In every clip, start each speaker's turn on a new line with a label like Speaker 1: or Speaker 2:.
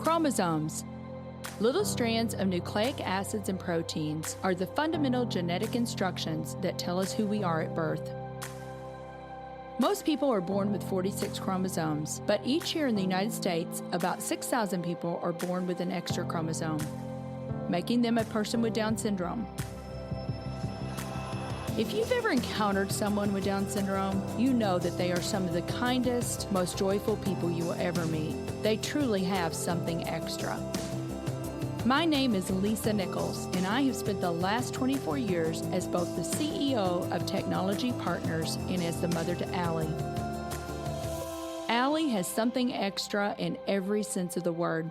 Speaker 1: Chromosomes. Little strands of nucleic acids and proteins are the fundamental genetic instructions that tell us who we are at birth. Most people are born with 46 chromosomes, but each year in the United States, about 6,000 people are born with an extra chromosome, making them a person with Down syndrome. If you've ever encountered someone with Down syndrome, you know that they are some of the kindest, most joyful people you will ever meet. They truly have something extra. My name is Lisa Nichols, and I have spent the last 24 years as both the CEO of Technology Partners and as the mother to Allie. Allie has something extra in every sense of the word.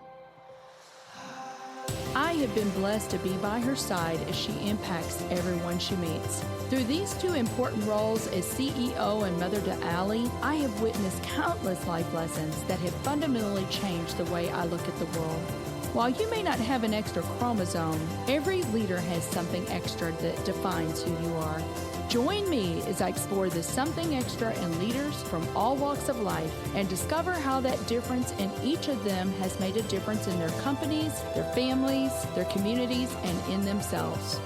Speaker 1: I have been blessed to be by her side as she impacts everyone she meets. Through these two important roles as CEO and mother to Allie, I have witnessed countless life lessons that have fundamentally changed the way I look at the world. While you may not have an extra chromosome, every leader has something extra that defines who you are. Join me as I explore the something extra in leaders from all walks of life and discover how that difference in each of them has made a difference in their companies, their families, their communities, and in themselves.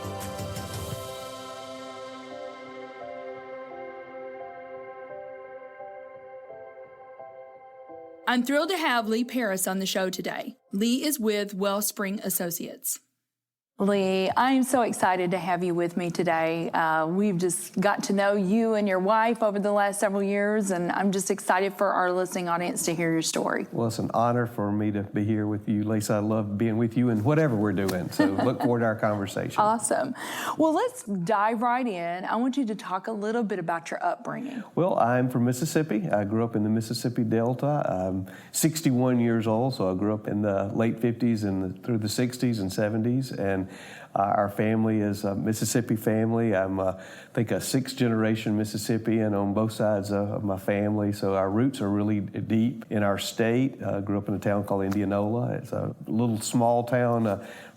Speaker 1: I'm thrilled to have Lee Paris on the show today. Lee is with Wellspring Associates. Lee, I'm so excited to have you with me today. We've just got to know you and your wife over the last several years, and I'm just excited for our listening audience to hear your story.
Speaker 2: Well, it's an honor for me to be here with you, Lisa. I love being with you and whatever we're doing, so look forward to our conversation.
Speaker 1: Awesome. Well, let's dive right in. I want you to talk a little bit about your upbringing.
Speaker 2: Well, I'm from Mississippi. I grew up in the Mississippi Delta. I'm 61 years old, so I grew up in the late 50s and through the 60s and 70s, and our family is a Mississippi family. I'm, I think, a sixth-generation Mississippian on both sides of my family, so our roots are really deep in our state. I grew up in a town called Indianola. It's a little small town,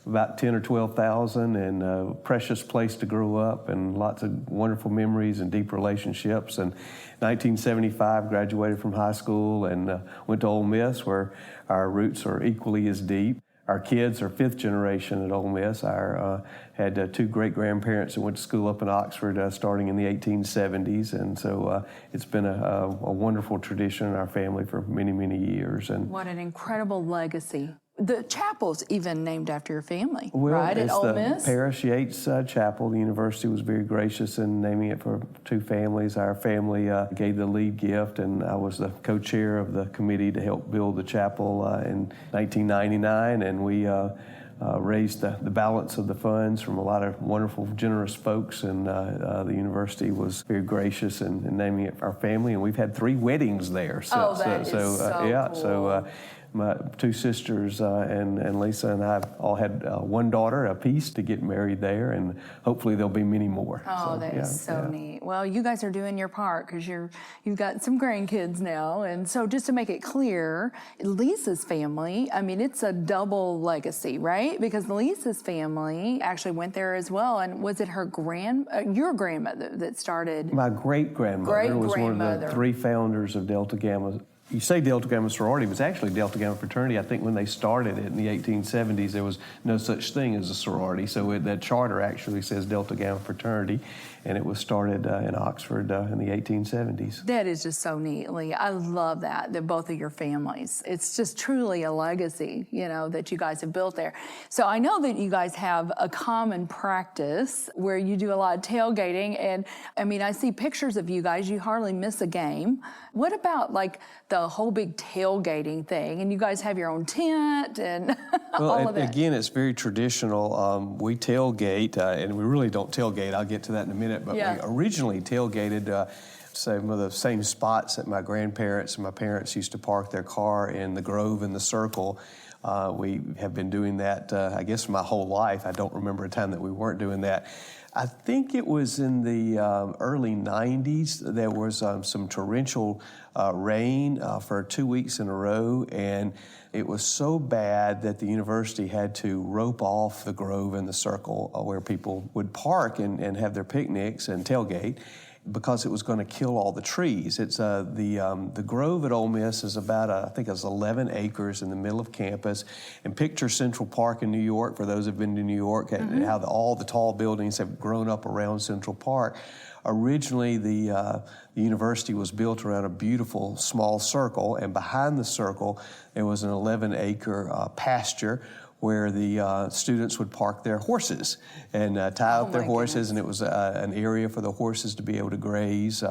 Speaker 2: about 10 or 12,000, and a precious place to grow up, and lots of wonderful memories and deep relationships. And 1975, graduated from high school and went to Ole Miss, where our roots are equally as deep. Our kids are fifth generation at Ole Miss. I had two great-grandparents that went to school up in Oxford starting in the 1870s, and so it's been a wonderful tradition in our family for many, many years. And
Speaker 1: what an incredible legacy. The chapel's even named after your family,
Speaker 2: well,
Speaker 1: right, at Ole Miss?
Speaker 2: It's the Paris Yates Chapel. The university was very gracious in naming it for two families. Our family gave the lead gift, and I was the co-chair of the committee to help build the chapel in 1999, and we raised the balance of the funds from a lot of wonderful, generous folks, and the university was very gracious in naming it for our family, and we've had 3 weddings there.
Speaker 1: So cool.
Speaker 2: My two sisters and Lisa and I all had one daughter apiece to get married there, and hopefully there'll be many more.
Speaker 1: Oh, that is so neat. Well, you guys are doing your part because you've got some grandkids now, and so just to make it clear, Lisa's family, I mean, it's a double legacy, right? Because Lisa's family actually went there as well, and was it her your grandmother that started?
Speaker 2: My great-grandmother was one of the 3 founders of Delta Gamma. You say Delta Gamma sorority, it was actually Delta Gamma fraternity. I think when they started it in the 1870s, there was no such thing as a sorority. So that charter actually says Delta Gamma fraternity, and it was started in Oxford in the 1870s.
Speaker 1: That is just so neat, Lee. I love that both of your families. It's just truly a legacy, that you guys have built there. So I know that you guys have a common practice where you do a lot of tailgating, and I mean, I see pictures of you guys. You hardly miss a game. What about like the whole big tailgating thing? And you guys have your own tent and all of that.
Speaker 2: Again, it's very traditional. We tailgate, and we really don't tailgate. I'll get to that in a minute. But we originally tailgated some of the same spots that my grandparents and my parents used to park their car in the Grove and the Circle. We have been doing that, I guess, my whole life. I don't remember a time that we weren't doing that. I think it was in the early 90s. There was some torrential rain for 2 weeks in a row, and it was so bad that the university had to rope off the Grove and the Circle where people would park and have their picnics and tailgate. because it was going to kill all the trees. It's the grove at Ole Miss is about, I think it's 11 acres in the middle of campus. And picture Central Park in New York, for those who've been to New York, how all the tall buildings have grown up around Central Park. Originally, the university was built around a beautiful small circle, and behind the circle, there was an 11-acre pasture where the students would park their horses and tie up their horses, and it was an area for the horses to be able to graze.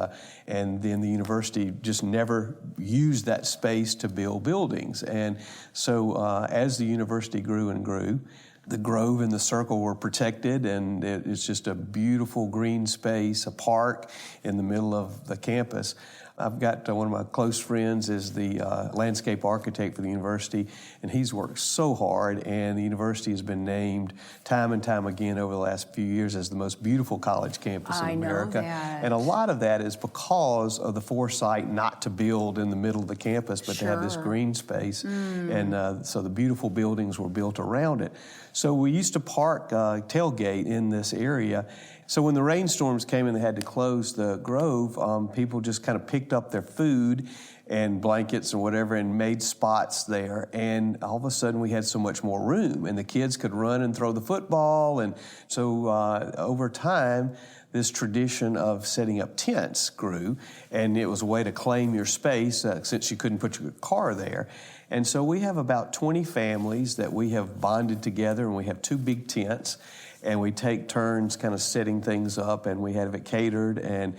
Speaker 2: And then the university just never used that space to build buildings. And so as the university grew and grew, the grove and the circle were protected, and it's just a beautiful green space, a park in the middle of the campus. I've got one of my close friends is the landscape architect for the university, and he's worked so hard, and the university has been named time and time again over the last few years as the most beautiful college campus in America.
Speaker 3: I know that.
Speaker 2: And a lot of that is because of the foresight not to build in the middle of the campus, but to have this green space. And so the beautiful buildings were built around it. So we used to park tailgate in this area. So when the rainstorms came and they had to close the grove, people just kind of picked up their food and blankets and whatever and made spots there. And all of a sudden we had so much more room, and the kids could run and throw the football. And so over time, this tradition of setting up tents grew, and it was a way to claim your space since you couldn't put your car there. And so we have about 20 families that we have bonded together, and we have 2 big tents. And we take turns kind of setting things up, and we have it catered. And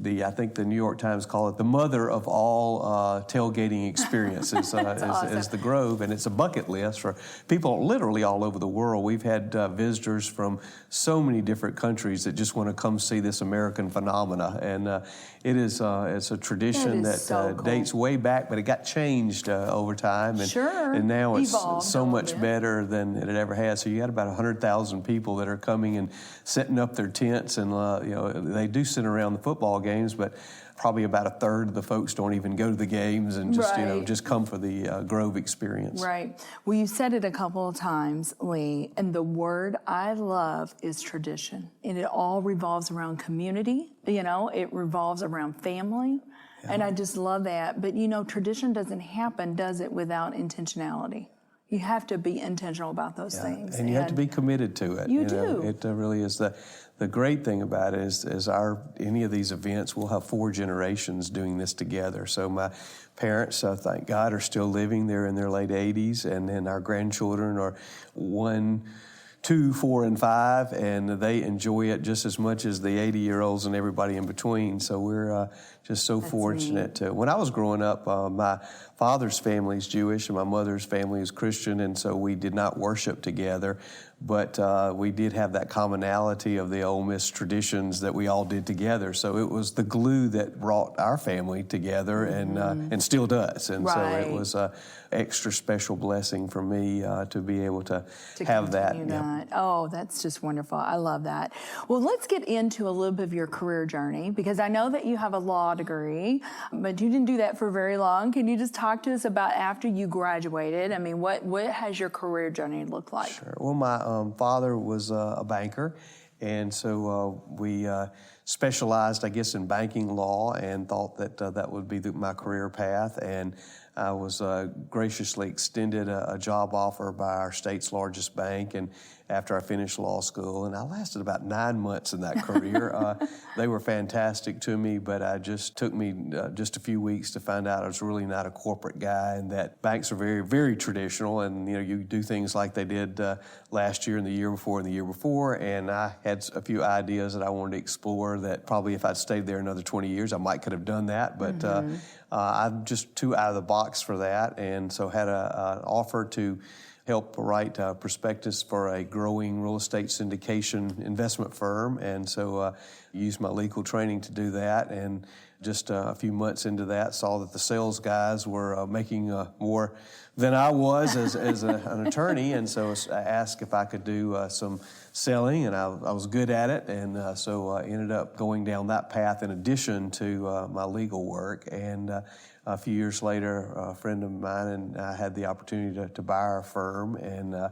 Speaker 2: I think the New York Times call it the mother of all tailgating experiences is the Grove. And it's a bucket list for people literally all over the world. We've had visitors from so many different countries that just want to come see this American phenomena. And it's a tradition that
Speaker 3: so cool.
Speaker 2: dates way back, but it got changed over time. And, and now it's so much better than it ever has. So you got about 100,000 people that are coming and setting up their tents, and they do sit around the football games, but probably about a third of the folks don't even go to the games and just just come for the Grove experience.
Speaker 3: Right. Well, you said it a couple of times, Lee, and the word I love is tradition. And it all revolves around community. It revolves around family. Yeah. And I just love that. But tradition doesn't happen, does it, without intentionality? You have to be intentional about those things.
Speaker 2: And you have to be committed to it.
Speaker 3: You do.
Speaker 2: It really is. The great thing about it is any of these events, we'll have 4 generations doing this together. So my parents, thank God, are still living. They're in their late 80s, and then our grandchildren are 1, 2, 4, and 5, and they enjoy it just as much as the 80-year-olds and everybody in between. So we're just so fortunate. When I was growing up, my father's family is Jewish and my mother's family is Christian, and so we did not worship together. But we did have that commonality of the Ole Miss traditions that we all did together. So it was the glue that brought our family together, and still does. And so it was an extra special blessing for me to be able to have that.
Speaker 3: Oh, that's just wonderful. I love that. Well, let's get into a little bit of your career journey, because I know that you have a law degree, but you didn't do that for very long. Can you just talk to us about after you graduated? I mean, what has your career journey looked like?
Speaker 2: Sure. Well, my father was a banker, and so we specialized, I guess, in banking law, and thought that that would be my career path. And I was graciously extended a job offer by our state's largest bank, and after I finished law school, and I lasted about 9 months in that career. They were fantastic to me, but it just took me just a few weeks to find out I was really not a corporate guy, and that banks are very, very traditional, and you do things like they did last year and the year before, and I had a few ideas that I wanted to explore that probably if I'd stayed there another 20 years, I could have done that, but I'm just too out of the box for that, and so had an offer to help write a prospectus for a growing real estate syndication investment firm, and so used my legal training to do that. And just a few months into that, saw that the sales guys were making more than I was as an attorney, and so I asked if I could do some selling, and I was good at it, and so I ended up going down that path in addition to my legal work. And a few years later, a friend of mine and I had the opportunity to buy our firm, and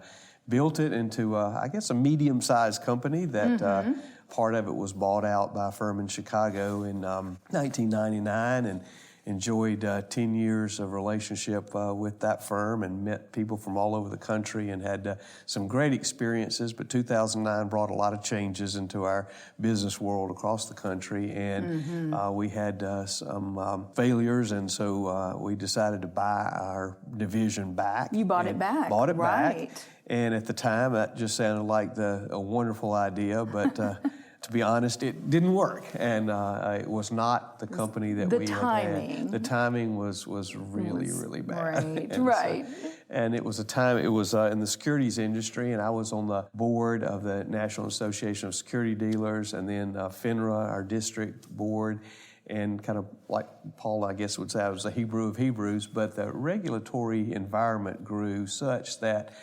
Speaker 2: built it into, I guess, a medium-sized company that Part of it was bought out by a firm in Chicago in 1999, and enjoyed 10 years of relationship with that firm and met people from all over the country and had some great experiences. But 2009 brought a lot of changes into our business world across the country, and we had some failures, and so we decided to buy our division back.
Speaker 3: You bought it back.
Speaker 2: Bought it
Speaker 3: right.
Speaker 2: back. And at the time, that just sounded like a wonderful idea, but to be honest, it didn't work, and it was not the company that we had. The timing was really bad.
Speaker 3: Right.
Speaker 2: And it was in the securities industry, and I was on the board of the National Association of Security Dealers, and then FINRA, our district board, and kind of like Paul, I guess, would say I was a Hebrew of Hebrews, but the regulatory environment grew such that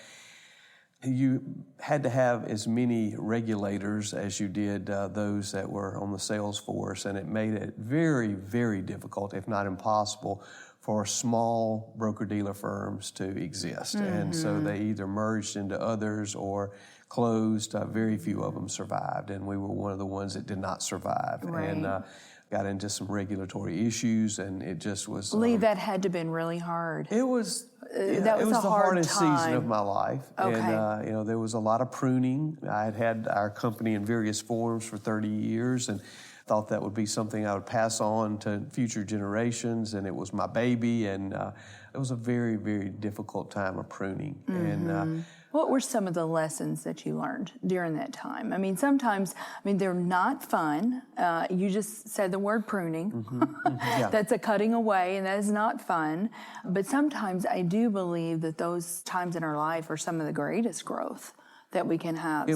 Speaker 2: you had to have as many regulators as you did those that were on the sales force, and it made it very, very difficult, if not impossible, for small broker-dealer firms to exist. And so they either merged into others or closed. Very few of them survived, and we were one of the ones that did not survive.
Speaker 3: Right.
Speaker 2: And got into some regulatory issues, and it just was...
Speaker 3: Lee, that had to have been really hard.
Speaker 2: It was...
Speaker 3: That was
Speaker 2: the hardest
Speaker 3: time.
Speaker 2: season of my life.
Speaker 3: Okay.
Speaker 2: And, there was a lot of pruning. I had our company in various forms for 30 years and thought that would be something I would pass on to future generations, and it was my baby, and it was a very, very difficult time of pruning. And
Speaker 3: what were some of the lessons that you learned during that time? I mean, sometimes, they're not fun. You just said the word pruning.
Speaker 2: Yeah.
Speaker 3: That's a cutting away, and that is not fun. But sometimes I do believe that those times in our life are some of the greatest growth that we can have.
Speaker 2: It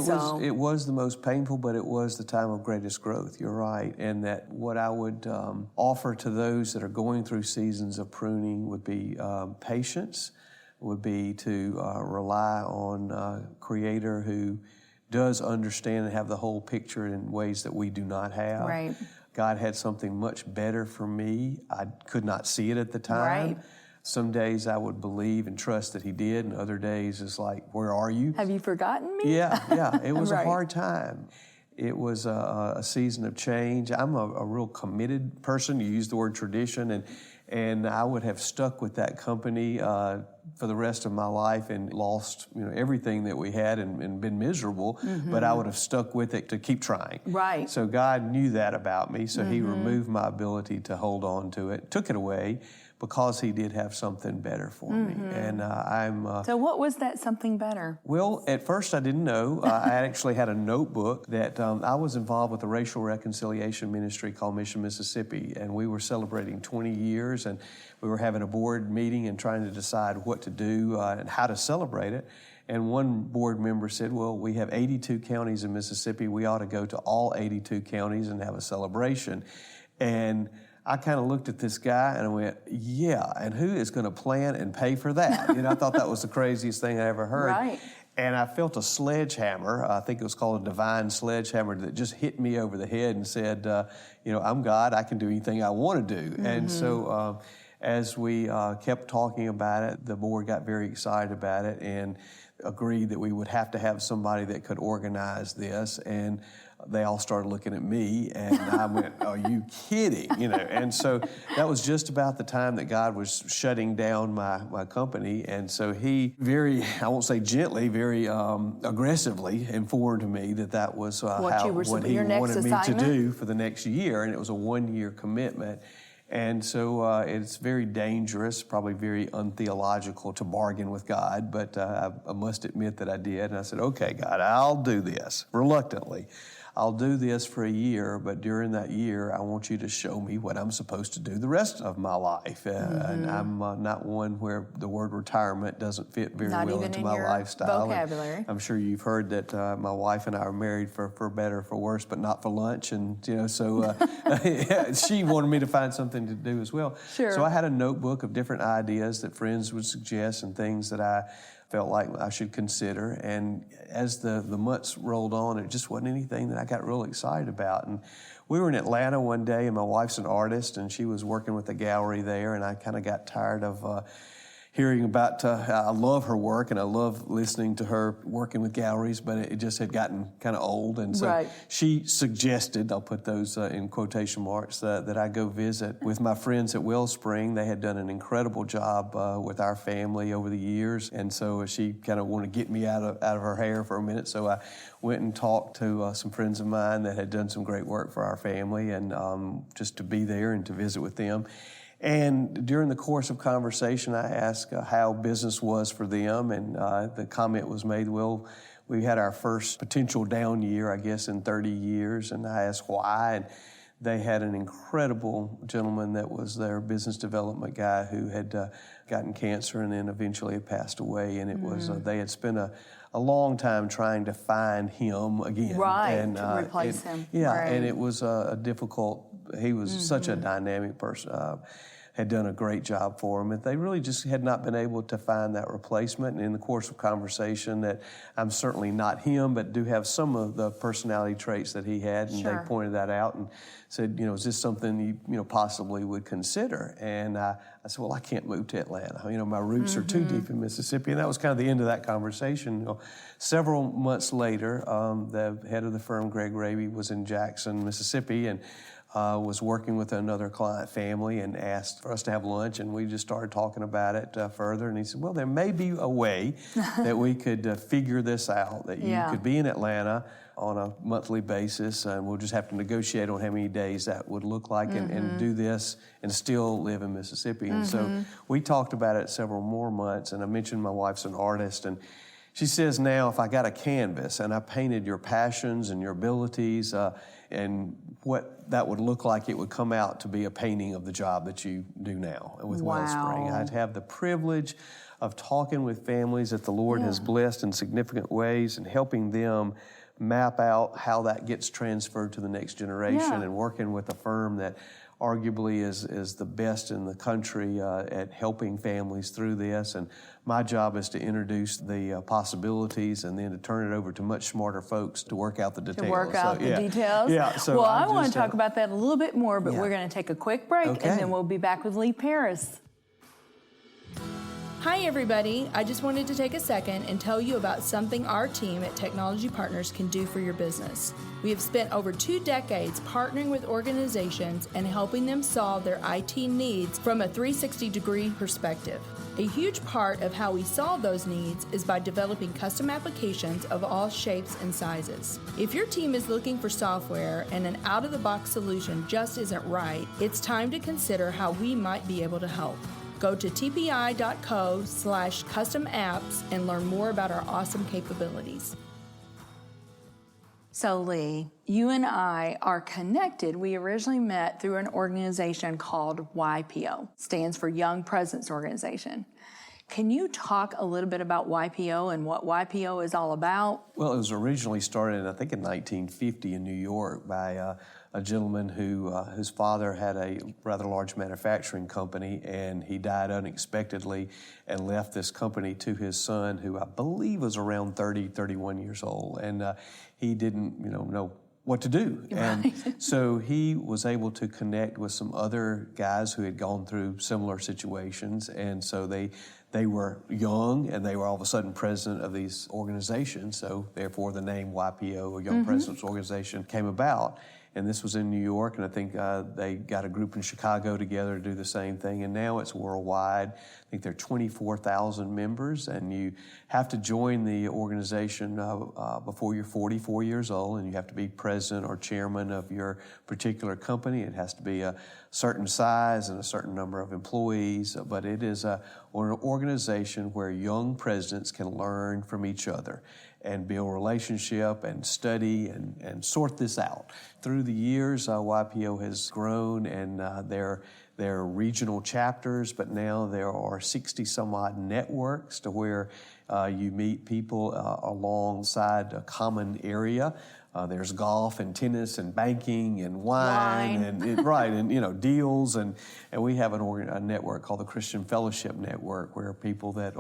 Speaker 2: was the most painful, but it was the time of greatest growth. You're right. And that what I would offer to those that are going through seasons of pruning would be patience, would be to rely on a Creator who does understand and have the whole picture in ways that we do not have.
Speaker 3: Right.
Speaker 2: God had something much better for me. I could not see it at the time.
Speaker 3: Right.
Speaker 2: Some days I would believe and trust that He did, and other days it's like, where are you?
Speaker 3: Have you forgotten me?
Speaker 2: Yeah. It was
Speaker 3: Right.
Speaker 2: a hard time. It was a season of change. I'm a real committed person. You used the word tradition, and I would have stuck with that company for the rest of my life and lost everything that we had and been miserable, but I would have stuck with it to keep trying.
Speaker 3: Right.
Speaker 2: So God knew that about me, so He removed my ability to hold on to it, took it away, because He did have something better for me. And
Speaker 3: So what was that something better?
Speaker 2: Well, at first I didn't know. I actually had a notebook that I was involved with a racial reconciliation ministry called Mission Mississippi, and we were celebrating 20 years, and we were having a board meeting and trying to decide what to do and how to celebrate it. And one board member said, well, we have 82 counties in Mississippi. We ought to go to all 82 counties and have a celebration. And I kind of looked at this guy and I went, yeah, and who is going to plan and pay for that? I thought that was the craziest thing I ever heard.
Speaker 3: Right.
Speaker 2: And I felt a sledgehammer, I think it was called a divine sledgehammer, that just hit me over the head and said, I'm God, I can do anything I want to do. And so as we kept talking about it, the board got very excited about it and agreed that we would have to have somebody that could organize this. And they all started looking at me, and I went, are you kidding? And so that was just about the time that God was shutting down my company. And so He very, I won't say gently, very aggressively informed me that was what He wanted me to do for the next year. And it was a 1-year commitment. And so it's very dangerous, probably very untheological to bargain with God, but I must admit that I did. And I said, okay, God, I'll do this, reluctantly. I'll do this for a year, but during that year, I want you to show me what I'm supposed to do the rest of my life. And I'm not one where the word retirement doesn't fit very well into my lifestyle.
Speaker 3: Vocabulary.
Speaker 2: I'm sure you've heard that my wife and I are married for better or for worse, but not for lunch. And, so she wanted me to find something to do as well.
Speaker 3: Sure.
Speaker 2: So I had a notebook of different ideas that friends would suggest and things that I felt like I should consider. And as the months rolled on, it just wasn't anything that I got real excited about. And we were in Atlanta one day, and my wife's an artist, and she was working with the gallery there, and I kind of got tired of, hearing about, I love her work and I love listening to her working with galleries, but it just had gotten kind of old. And so she suggested, I'll put those in quotation marks, that I go visit with my friends at Wellspring. They had done an incredible job with our family over the years. And so she kind of wanted to get me out of her hair for a minute. So I went and talked to some friends of mine that had done some great work for our family, and just to be there and to visit with them. And during the course of conversation, I asked how business was for them, and the comment was made, well, we had our first potential down year, I guess, in 30 years, and I asked why, and they had an incredible gentleman that was their business development guy who had gotten cancer and then eventually had passed away, and it was they had spent a long time trying to find him again. And,
Speaker 3: to replace him.
Speaker 2: Yeah, and it was a difficult, he was such a dynamic person, had done a great job for him. And they really just had not been able to find that replacement. And in the course of conversation that I'm certainly not him, but do have some of the personality traits that he had. And they pointed that out and said, is this something you possibly would consider? And I said, well, I can't move to Atlanta. My roots are too deep in Mississippi. And that was kind of the end of that conversation. Several months later, the head of the firm, Greg Raby, was in Jackson, Mississippi, and was working with another client family and asked for us to have lunch, and we just started talking about it further. And he said, well, there may be a way that we could figure this out, that you could be in Atlanta on a monthly basis, and we'll just have to negotiate on how many days that would look like and do this and still live in Mississippi. And so we talked about it several more months, and I mentioned my wife's an artist, and she says, now, if I got a canvas and I painted your passions and your abilities and what that would look like, it would come out to be a painting of the job that you do now with Wellspring. I'd have the privilege of talking with families that the Lord has blessed in significant ways and helping them map out how that gets transferred to the next generation and working with a firm that arguably is the best in the country at helping families through this. And my job is to introduce the possibilities and then to turn it over to much smarter folks to work out the details.
Speaker 3: To work out the details?
Speaker 2: Yeah. So
Speaker 3: well, I want to talk about that a little bit more, but we're going to take a quick break, and then we'll be back with Lee Paris.
Speaker 1: Hi everybody, I just wanted to take a second and tell you about something our team at Technology Partners can do for your business. We have spent over 2 decades partnering with organizations and helping them solve their IT needs from a 360-degree perspective. A huge part of how we solve those needs is by developing custom applications of all shapes and sizes. If your team is looking for software and an out-of-the-box solution just isn't right, it's time to consider how we might be able to help. Go to tpi.co/custom apps and learn more about our awesome capabilities.
Speaker 3: So Lee, you and I are connected. We originally met through an organization called YPO, stands for Young Presidents Organization. Can you talk a little bit about YPO and what YPO is all about?
Speaker 2: Well, it was originally started, I think, in 1950 in New York by a gentleman whose father had a rather large manufacturing company, and he died unexpectedly and left this company to his son, who I believe was around 30, 31 years old, and he didn't, know what to do. And so he was able to connect with some other guys who had gone through similar situations, and so they were young, and they were all of a sudden president of these organizations, so therefore the name YPO, or Young Presidents Organization, came about. And this was in New York, and I think they got a group in Chicago together to do the same thing, and now it's worldwide. I think there are 24,000 members, and you have to join the organization before you're 44 years old, and you have to be president or chairman of your particular company. It has to be a certain size and a certain number of employees, but it is an organization where young presidents can learn from each other and build relationship and study and sort this out. Through the years, YPO has grown, and there are regional chapters, but now there are 60 some odd networks to where you meet people alongside a common area. there's golf and tennis and banking and wine. And deals. And we have a network called the Christian Fellowship Network, where people that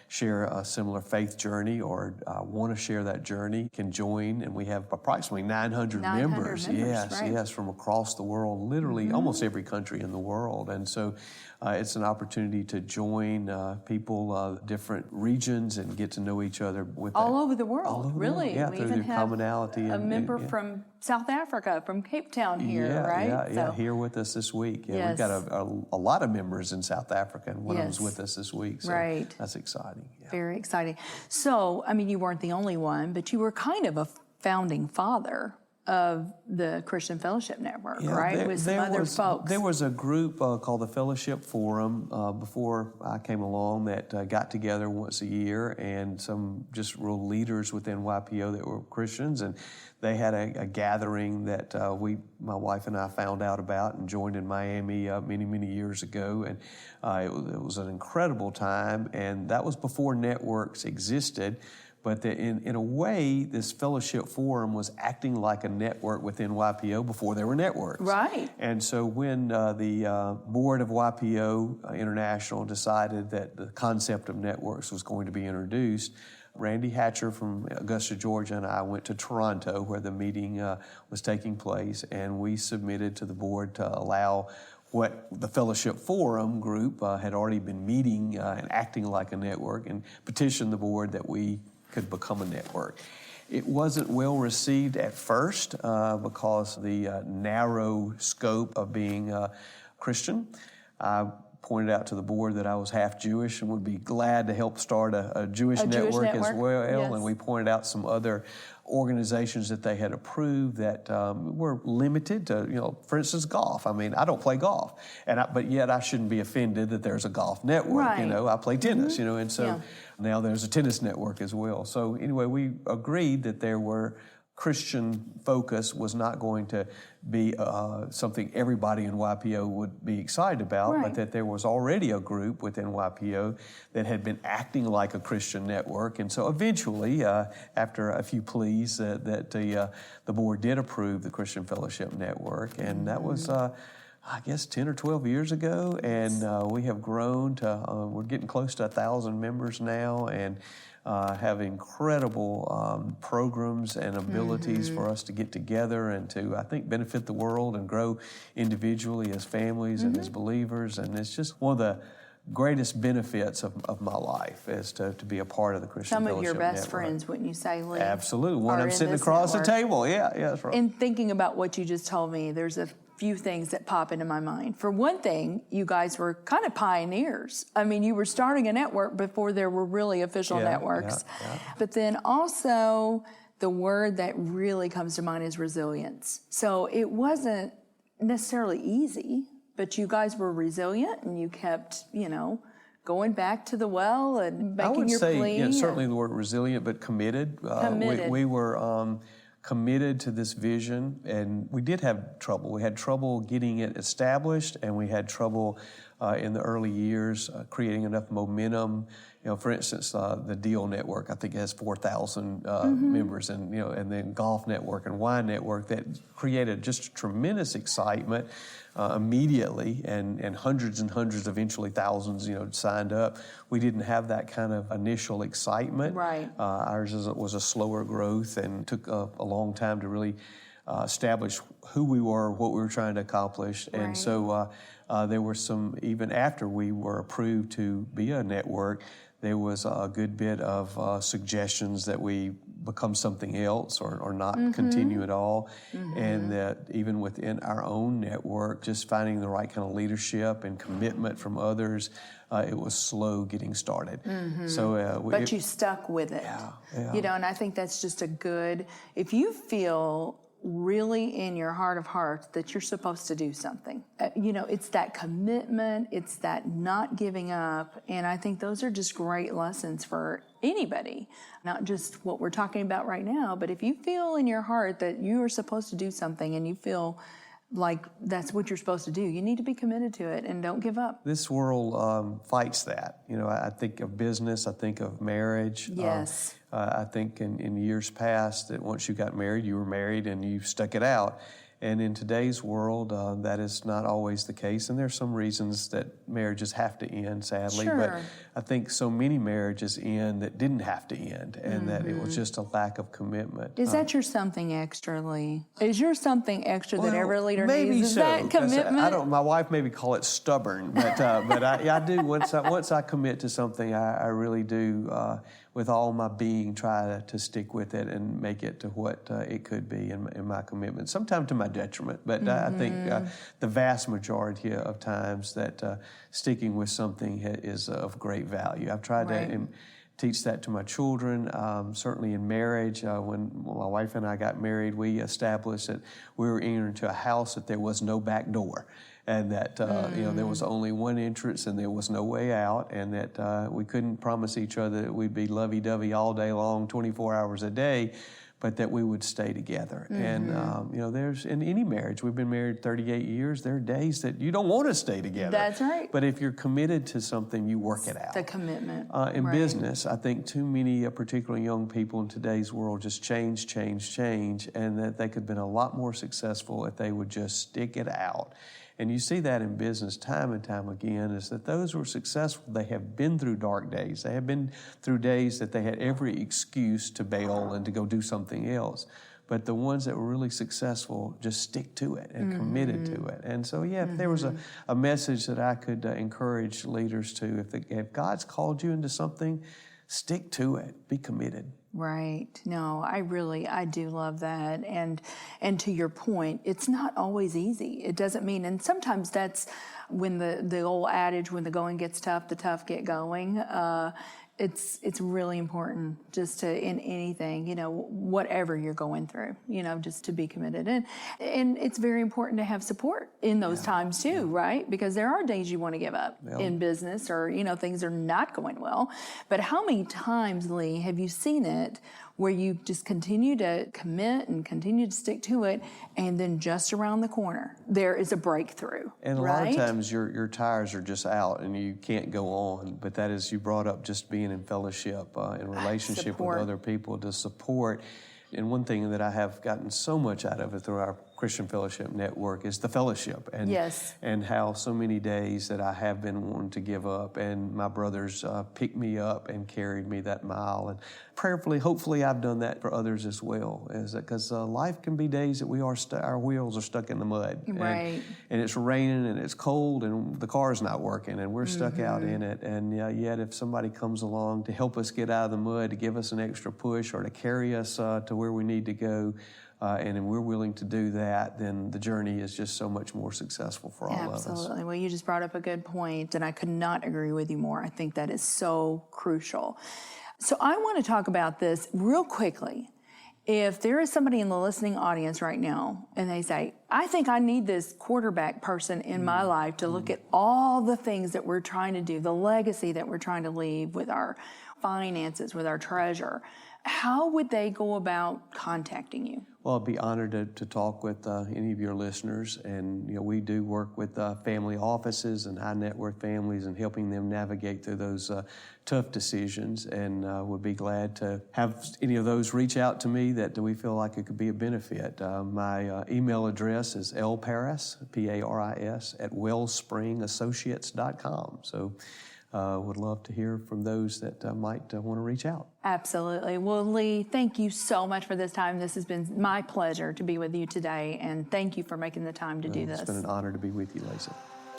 Speaker 2: share a similar faith journey or want to share that journey can join. And we have approximately 900 members. Yes, from across the world, literally almost every country in the world. And so it's an opportunity to join people, different regions, and get to know each other with
Speaker 3: all over the world.
Speaker 2: All over
Speaker 3: really,
Speaker 2: the world. Yeah,
Speaker 3: we
Speaker 2: through
Speaker 3: even
Speaker 2: the
Speaker 3: have
Speaker 2: commonality.
Speaker 3: a member from South Africa, from Cape Town here, right?
Speaker 2: Yeah, here with us this week. Yeah, we've got a lot of members in South Africa, and one of them's with us this week. So that's exciting. Yeah.
Speaker 3: Very exciting. So, I mean, you weren't the only one, but you were kind of a founding father of the Christian Fellowship Network, right? With some other folks.
Speaker 2: There was a group called the Fellowship Forum before I came along that got together once a year, and some just real leaders within YPO that were Christians, and they had a gathering that my wife and I found out about and joined in Miami many, many years ago, and it was an incredible time, and that was before networks existed. But in a way, this fellowship forum was acting like a network within YPO before there were networks.
Speaker 3: Right.
Speaker 2: And so when the board of YPO International decided that the concept of networks was going to be introduced, Randy Hatcher from Augusta, Georgia, and I went to Toronto where the meeting was taking place, and we submitted to the board to allow what the Fellowship Forum group had already been meeting and acting like a network, and petitioned the board that we could become a network. It wasn't well received at first because the narrow scope of being Christian. I pointed out to the board that I was half Jewish and would be glad to help start a Jewish network as well. Yes. And we pointed out some other organizations that they had approved that were limited to, for instance, golf. I mean, I don't play golf, but yet I shouldn't be offended that there's a golf network.
Speaker 3: Right.
Speaker 2: I play tennis, and so now there's a tennis network as well. So anyway, we agreed that there were Christian focus was not going to be something everybody in YPO would be excited about, but that there was already a group within YPO that had been acting like a Christian network. And so eventually, after a few pleas, that the board did approve the Christian Fellowship Network. And that was, I guess, 10 or 12 years ago. And we have grown to, we're getting close to 1,000 members now, and have incredible programs and abilities for us to get together and to, I think, benefit the world and grow individually as families and as believers. And it's just one of the greatest benefits of my life is to be a part of the Christian Fellowship
Speaker 3: Some of your best
Speaker 2: Network.
Speaker 3: friends, wouldn't you say, Lee?
Speaker 2: Absolutely. One I'm sitting across the table. Yeah, that's right.
Speaker 3: And thinking about what you just told me, there's a few things that pop into my mind. For one thing, you guys were kind of pioneers. I mean, you were starting a network before there were really official networks. Yeah. But then also, the word that really comes to mind is resilience. So it wasn't necessarily easy, but you guys were resilient, and you kept, going back to the well and making your plea.
Speaker 2: I would say, certainly the word resilient, but committed. We were committed to this vision, and we did have trouble. We had trouble getting it established, and we had trouble in the early years creating enough momentum. For instance, the Deal Network, I think, has 4,000 members, and then Golf Network and Wine Network that created just tremendous excitement immediately, and hundreds and hundreds, eventually thousands, signed up. We didn't have that kind of initial excitement.
Speaker 3: Right.
Speaker 2: Ours was a slower growth and took a long time to really establish who we were, what we were trying to accomplish. Right. And so there were some, even after we were approved to be a network, there was a good bit of suggestions that we become something else or not continue at all. And that even within our own network, just finding the right kind of leadership and commitment from others, it was slow getting started. So,
Speaker 3: but you stuck with it.
Speaker 2: Yeah.
Speaker 3: And I think that's just if you feel really in your heart of hearts that you're supposed to do something. It's that commitment, it's that not giving up, and I think those are just great lessons for anybody, not just what we're talking about right now, but if you feel in your heart that you are supposed to do something and you feel like that's what you're supposed to do. You need to be committed to it and don't give up.
Speaker 2: This world fights that. I think of business, I think of marriage.
Speaker 3: Yes.
Speaker 2: I think in years past that once you got married, you were married and you stuck it out. And in today's world, that is not always the case. And there's some reasons that marriages have to end, sadly.
Speaker 3: Sure.
Speaker 2: But I think so many marriages end that didn't have to end, and that it was just a lack of commitment.
Speaker 3: Is that your something extra, Lee? Is your something extra that every leader
Speaker 2: maybe
Speaker 3: needs? Is
Speaker 2: so.
Speaker 3: that commitment?
Speaker 2: I don't. My wife maybe call it stubborn, but I do. Once I commit to something, I really do. With all my being, try to stick with it and make it to what it could be in my commitment, sometimes to my detriment. But I think the vast majority of times that sticking with something is of great value. I've tried to teach that to my children, certainly in marriage. When my wife and I got married, we established that we were entering into a house that there was no back door. And that there was only one entrance and there was no way out, and that we couldn't promise each other that we'd be lovey-dovey all day long, 24 hours a day, but that we would stay together. And there's in any marriage, we've been married 38 years. There are days that you don't want to stay together.
Speaker 3: That's right.
Speaker 2: But if you're committed to something, you work it out.
Speaker 3: The commitment.
Speaker 2: In business, I think too many, particularly young people in today's world, just change, and that they could have been a lot more successful if they would just stick it out. And you see that in business time and time again, is that those who are successful, they have been through dark days. They have been through days that they had every excuse to bail and to go do something else. But the ones that were really successful just stick to it and committed to it. And so, if there was a message that I could encourage leaders to, if God's called you into something, stick to it, be committed.
Speaker 3: Right. No, I do love that. And to your point, it's not always easy. It doesn't mean, and sometimes that's when the old adage, when the going gets tough, the tough get going. It's really important just to, in anything, whatever you're going through, just to be committed. And it's very important to have support in those times too, right? Because there are days you want to give up in business, or, things are not going well. But how many times, Lee, have you seen it where you just continue to commit and continue to stick to it, and then just around the corner, there is a breakthrough,
Speaker 2: And a
Speaker 3: right?
Speaker 2: lot of times your tires are just out and you can't go on, but that is, you brought up just being in fellowship, in relationship
Speaker 3: Support.
Speaker 2: with other people, to support. And one thing that I have gotten so much out of it through our Christian Fellowship Network is the fellowship, and how so many days that I have been wanting to give up, and my brothers picked me up and carried me that mile. And prayerfully, hopefully, I've done that for others as well. Because life can be days that we are our wheels are stuck in the mud,
Speaker 3: Right.
Speaker 2: and it's raining and it's cold and the car's not working and we're stuck out in it. And yet, if somebody comes along to help us get out of the mud, to give us an extra push, or to carry us to where we need to go, and we're willing to do that, then the journey is just so much more successful for all of us.
Speaker 3: Absolutely. Well, you just brought up a good point, and I could not agree with you more. I think that is so crucial. So I want to talk about this real quickly. If there is somebody in the listening audience right now, and they say, I think I need this quarterback person in my life to look at all the things that we're trying to do, the legacy that we're trying to leave with our finances, with our treasure, how would they go about contacting you?
Speaker 2: Well, I'd be honored to talk with any of your listeners. And we do work with family offices and high net worth families, and helping them navigate through those tough decisions. And would be glad to have any of those reach out to me that we feel like it could be a benefit. My email address is lparis, P-A-R-I-S, at wellspringassociates.com. So would love to hear from those that might want to reach out.
Speaker 3: Absolutely. Well, Lee, thank you so much for this time. This has been my pleasure to be with you today, and thank you for making the time to do this.
Speaker 2: It's been an honor to be with you, Lisa.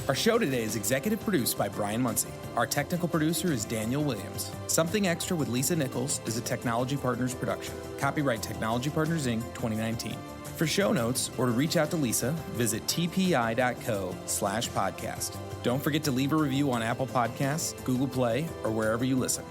Speaker 4: Our show today is executive produced by Brian Muncie. Our technical producer is Daniel Williams. Something Extra with Lisa Nichols is a Technology Partners production. Copyright Technology Partners, Inc., 2019. For show notes or to reach out to Lisa, visit tpi.co/podcast. Don't forget to leave a review on Apple Podcasts, Google Play, or wherever you listen.